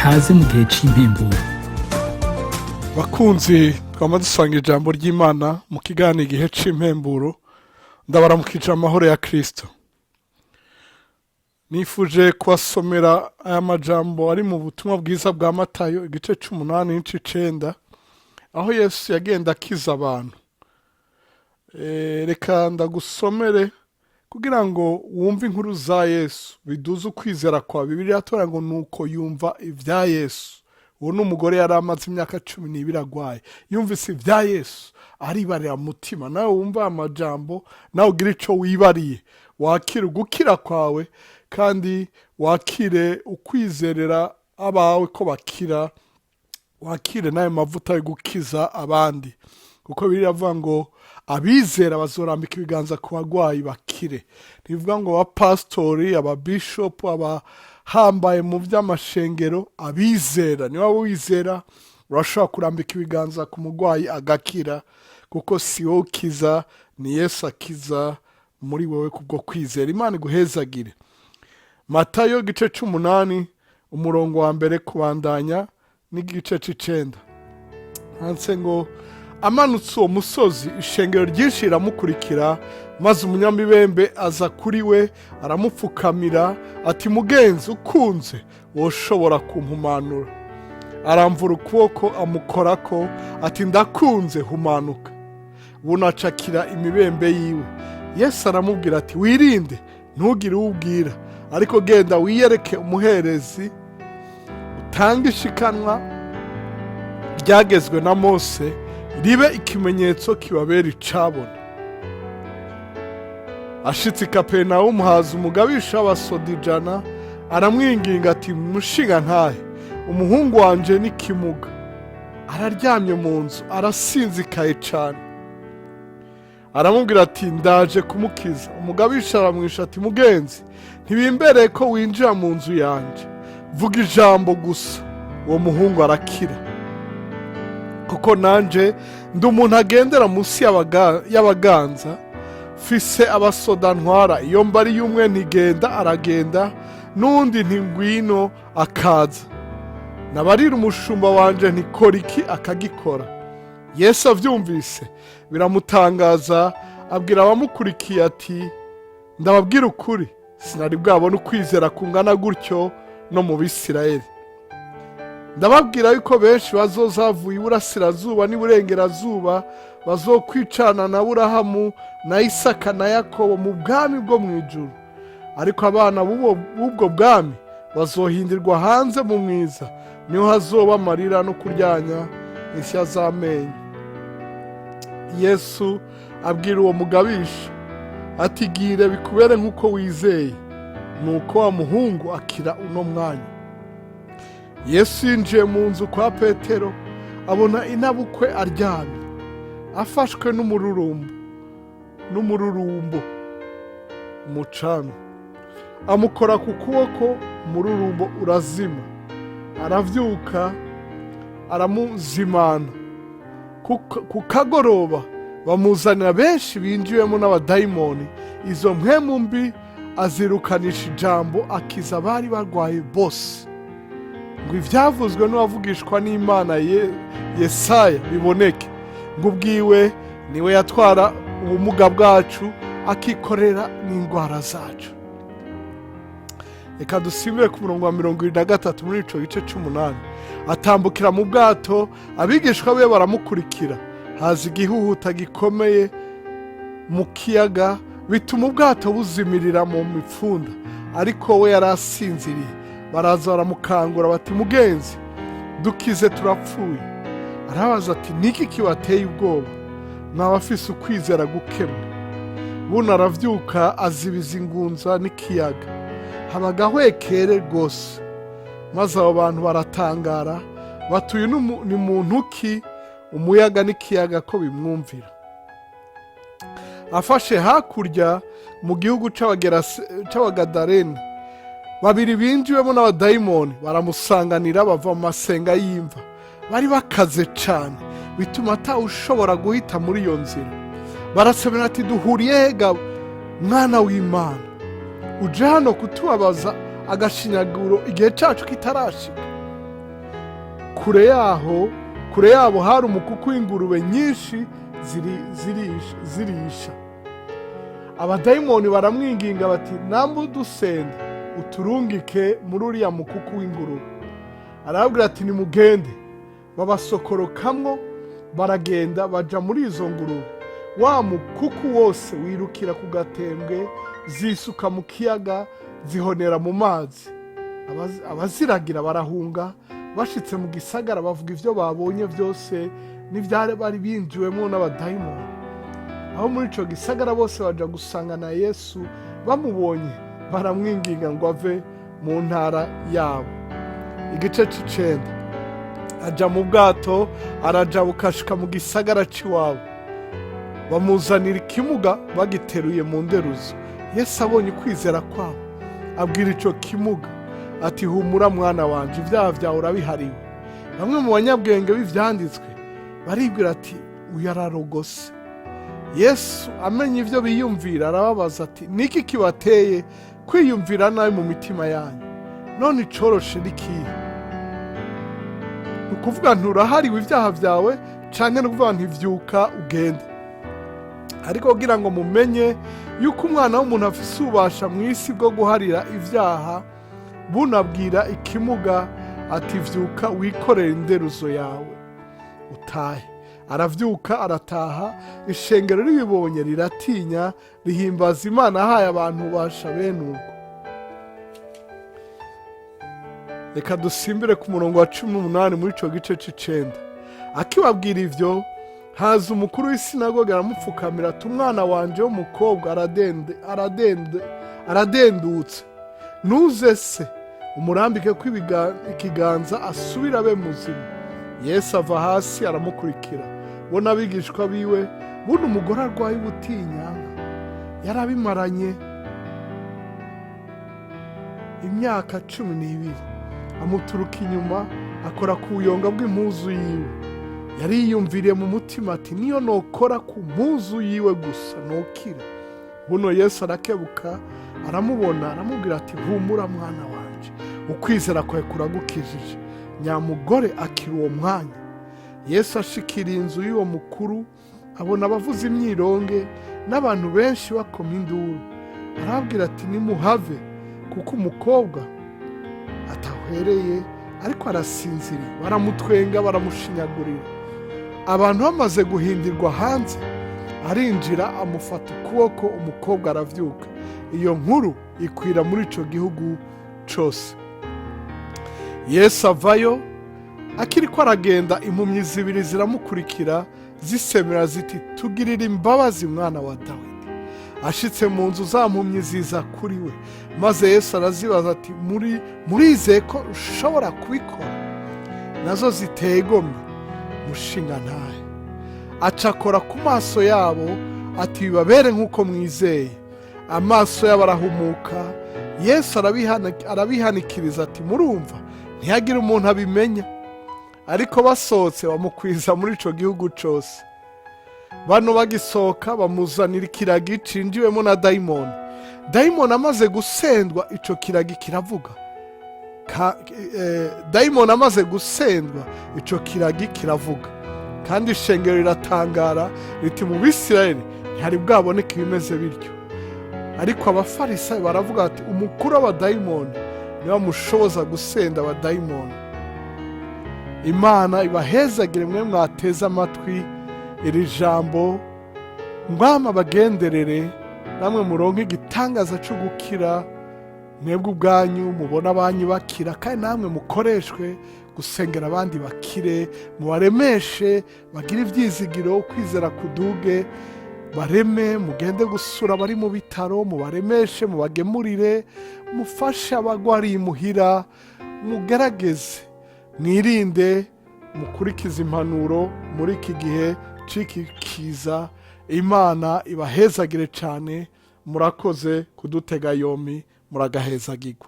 kaze mu gihe cy'impemburo. Bakunzi twama dusanga ijambo ry'Imana mu kiganiro igihe cy'impemburo, ndabaramukije amahoro ya Kristo. Nifuje kubasomera aya majambo ari mu butumwa bwiza bwa Matayo igice 8 n'ince 9, aho Yesu yagenda akiza abantu. Reka ndagusomere kugira ngo wumve inkuru za Yesu, biduze ukwizera kwa Bibiliya atora ngo nuko yumva ibya Yesu. Uwo n'umugore yari amaze imyaka 12 agwaye, yumvise ibya Yesu aribarira mutima. Nawe wumva amajambo, nawe ugira ico wibariye, wakire gukira kwawe kandi wakire ukwizerera abawe ko bakira, wakire nayo mavuta yo gukiza abandi, kuko biravuga ngo abizera bazorambika ibiganza ku bagwayi bakire. Nivuga ngo abapastori, ababishop, abahambaye mu by'amashengero, abizera niba wizera urashobora kurambika ibiganza ku mugwayi agakira, kuko si wowe ukiza, ni Yesu akiza muri wowe kubwo kwizera. Imana iguhezagire. Matayo gice 8 umurongo wa mbere kubandanya n'igice 9. Hanse ngo amanutse uwo musozi, ishengero ryinshi riramukurikira, maze umunyamibembe aza kuri we aramupfukamira ati, mugenzi ukunze woshobora kumpumanura? Aramvura ukuboko amukorako ati, ndakunze, humanuka. Bunacakira imibembe yiwe. Yesu aramubwira ati, wirinde ntugire uwubwira, ariko genda wiyereke umuherezi, utange ishikanwa ryagezwe na Mose, ribe ikimenyetso kibabera icabona. Ashitse i Kaperinawumu haza umugabisha w'abasoda 100, aramwinginga ati, mushinga ntahe, umuhungu wanje ni kimuga, araryamye mu nzu, arasinzikaye cane. Aramubwira ati, ndaje kumukiza. Umugabisha aramwisha ati, mugenzi, ntibimbereye ko winjira mu nzu yanje, vuga ijambo gusa, uwo muhungu arakira. Kuko nanje ndi umuntu agendera munsi y'abaganza, fise abasoda ntwara, iyo mbari y'umwe ntigenda aragenda, n'undi ntingwino akaza. Nabarira umushumba wanje ntikora iki akagikora. Yesu avyumvise biramutangaza, abwira abamukurikiye ati, ndababwira ukuri, sinari bwabona ukwizera kungana gutyo no mu Bisirayeli. Ndababwira yuko benshi bazozavuye iburasirazuba n'iburengerazuba bazokwicana na Aburahamu na Isaka na Yakobo mu bwami bwo mu ijuru, ariko abana b'ubwo bwami bazohindirwa hanze mu mwiza, niho hazoba amarira no kuryanya insya z'amenyo. Yesu abwira uwo mugabisha ati, gire bikubere nk'uko wizeye. Nuko wa muhungu akira uno mwanya. Yesu yinjiye mu nzu kwa Petero, abona inabukwe aryamye, afashwe n'umururumbo umucana. Amukora ku kuboko, umururumbo urazima. Aravyuka aramuzimana. Ku kagoroba bamuzanira benshi binjiwemo n'abadayimoni, izo mpwemu mbi azirukanisha ijambo, akiza abari barwaye bose, ngo ivyavuzwe n'uwavugishwa n'Imana Yesaya biboneke, ngo ubwiwe niwe yatwara ubumuga bwacu, akikorera n'indwara zacu. Reka dusimbire ku murongo wa 23 muri ico gice 8. Atambukira mu bwato, abigishwa be baramukurikira. Haza igihuhuta gikomeye mu kiyaga, bituma ubwato buzimirira mu mipfunda, ariko we yarasinziriye. Baraza baramukangura bati, mugenzi, dukize, turapfuye. Arabaza ati, niki kibateye ubwoba? Mwabafise ukwizera gukemwe. Buno aravyuka azibiza ingunza n'ikiyaga, habaga hwekere rwose. Maze abo bantu baratangara batuye ni muntu ki umuyaga n'ikiyaga ko bimwumvira. Afashe hakurya mu gihugu c'Abagadareni, babiri binjiwemo n'abadayimoni baramusanganira, bava mu masenga y'imva, bari bakaze cane, bituma atawushobora guhita muri iyo nzira. Barasabana ati, duhuriye hega mwana w'Imana, uje hano kutubabaza agashinyaguro igihe cacu kitarashika? kure yabo hari umukuku w'ingurube nyinshi zirisha. Abadayimoni baramwinginga bati, nambu udusenda uturungike muri uriya mukuku w'ingurube. Arababwira ati, nimugende. Babasokorokamwo, baragenda baja muri izo ngurube. Wa mukuku wose wirukira ku gatembwe, zisuka mu kiyaga, zihonera mu mazi. Abaziragira barahunga, bashitse mu gisagara bavuga ivyo babonye byose n'ivyari bari binjiwemo n'abadayimoni. Aho muri ico gisagara bose baja gusangana Yesu, bamubonye baramwinginga ngo ave mu ntara yabo. Igice c'9, aja mu bwato, araja bukashika mu gisagara c'iwabo. Bamuzanira ikimuga bagiteruye mu nderuzo. Yesu abonye kwizera kwabo, abwira ico kimuga ati, humura mwana wanje, ibyaha vyawe urabihariwe. Bamwe mu banyabwenge b'ivyanditswe baribwira ati, uyu ararogose. Yesu amenye ivyo biyumvira, arababaza ati, niki kibateye kwiyumvira nabi mu mitima yanyu? None icoroshe nikihe? Nukuvuga nturahariwe ibyaha vyawe, canke nukuvuga ntivyuka ugende. Ariko kugira ngo mumenye yuko umwana w'umuntu afise ububasha mw'isi bwo guharira ivyaha, bunabwira ikimuga ati, vyuka wikorere inderuzo yawe utahe. Aravyuka arataha. Ishengero ribibonye riratinya, rihimbaza Imana ahaye abantu ububasha bene ubwo. Reka dusimbire ku murongo wa 18 muri ico gice c'9. Akibabwira ivyo, haza umukuru w'isinagogi aramupfukamira ati, umwana wanje w'umukobwa aradendutse. Nuze se umurambike ko ikiganza asubira abe muzima. Yesu ava hasi aramukurikira. Bo n'abigishwa biwe, buno umugore arwaye ubutinyanga, yarabimaranye imyaka 12. Amuturuka inyuma, akora ku buyonga bw'impuzu yiwe. Yari yiyumviriye mu mutima ati, niyo nokora ku mpuzu yiwe gusa nokira. Buno Yesu arakebuka, aramubona, aramubwira ati, humura mwana wanje, ukwizera kwawe kuragukijije. Nyamugore akira uwo mwanya. Yesu ashikiriye inzu y'uwo mukuru, abona abavuza imyironge n'abantu benshi bakoma induru. Arababwira ati, nimuhave, kuko umukobwa atahwereye ariko arasinziriye. Baramutwenga, baramushinyagurira. Abantu bamaze guhindirwa hanze, arinjira amufata ukuboko, umukobwa aravyuka. Iyo nkuru ikwira muri ico gihugu cose. Yesu avayo, akiriko aragenda, impumyi zibiri ziramukurikira zisemera ziti, tugirira imbabazi mwana wa Dawidi. Ashitse mu nzu, za mpumyi ziza kuri we, maze Yesu arazibaza ati, murizeye ko ushobora kubikora? Nazo ziteye igomwe, mushinga ntahe. Acakora ku maso yabo ati, bibabere nk'uko mwizeye. Amaso yabo arahumuka. Yesu arabihanikiriza ati, murumva, ntihagire umuntu abimenya. Ariko basohotse bamukwiza muri ico gihugu cose. Bano bagisohoka, bamuzanira ikiragi cinjiwemo na dayimoni. Dayimoni amaze gusendwa, ico kiragi kiravuga. Dayimoni amaze gusendwa, ico kiragi kiravuga. Kandi ishengero riratangara riti, mu Bisirayeli ntihari bwaboneka ibimeze bityo. Ariko abafarisayo baravuga ati, umukuru w'abadayimoni niwe mushoboza gusenda abadayimoni. Imana ibahezagire mwe mwateze amatwi iri jambo, mwama bagenderere, namwe muronke igitangaza cyo gukira. Mwebwe ubwanyu mubona abanyu bakira, kandi namwe mukoreshwe gusengera abandi bakire. Mubaremeshe bagire ivyizigiro, kwizera kuduge, bareme. Mugende gusura abari mu bitaro, mubaremeshe, mubagemurire, mufashe abagwariye imuhira. Mugerageze, mwirinde, mukurikize impanuro muri iki gihe c'iki kiza. Imana ibahezagire cane. Murakoze kudutega yombi, muragahezagirwa.